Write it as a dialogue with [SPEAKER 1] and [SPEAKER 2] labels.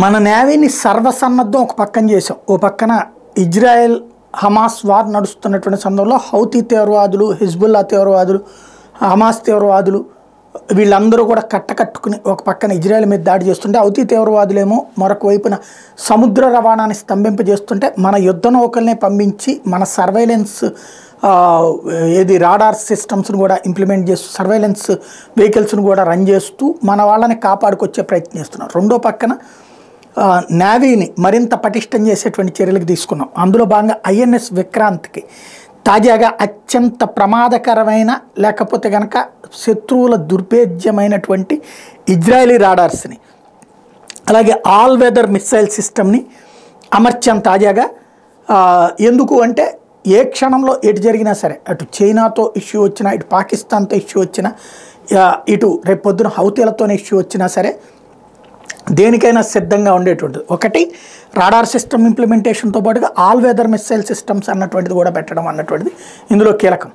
[SPEAKER 1] మన నేవీని సర్వసన్నద్ధం ఒక పక్కన చేసాం. ఓ పక్కన ఇజ్రాయెల్ హమాస్ వార్ నడుస్తున్నటువంటి సందర్భంలో హౌతీ తీవ్రవాదులు, హిజ్బుల్లా తీవ్రవాదులు, హమాస్ తీవ్రవాదులు వీళ్ళందరూ కూడా కట్టకట్టుకుని ఒక పక్కన ఇజ్రాయెల్ మీద దాడి చేస్తుంటే, హౌతీ తీవ్రవాదులేమో మరొక వైపున సముద్ర రవాణాన్ని స్తంభింపజేస్తుంటే మన యుద్ధ నౌకల్ని పంపించి మన సర్వైలెన్స్ ఏది రాడార్ సిస్టమ్స్ను కూడా ఇంప్లిమెంట్ చేస్తూ సర్వైలెన్స్ వెహికల్స్ను కూడా రన్ చేస్తూ మన వాళ్ళని కాపాడుకొచ్చే ప్రయత్నం చేస్తున్నారు. రెండో పక్కన నేవీని మరింత పటిష్టం చేసేటువంటి చర్యలకు తీసుకున్నాం. అందులో భాగంగా ఐఎన్ఎస్ విక్రాంత్కి తాజాగా అత్యంత ప్రమాదకరమైన లేకపోతే కనుక శత్రువుల దుర్భేద్యమైనటువంటి ఇజ్రాయలీ రాడార్స్ని అలాగే ఆల్ వెదర్ మిస్సైల్ సిస్టమ్ని అమర్చాం తాజాగా. ఎందుకు అంటే ఏ క్షణంలో ఎటు జరిగినా సరే, అటు చైనాతో ఇష్యూ వచ్చినా, ఇటు పాకిస్తాన్తో ఇష్యూ వచ్చినా, ఇటు రేపు పొద్దున హౌతీలతోనే ఇష్యూ వచ్చినా సరే దేనికైనా సిద్ధంగా ఉండేటువంటిది. ఒకటి రాడార్ సిస్టమ్ ఇంప్లిమెంటేషన్తో పాటుగా ఆల్ వెదర్ మిస్సైల్ సిస్టమ్స్ అన్నటువంటిది కూడా పెట్టడం అన్నటువంటిది ఇందులో కీలకం.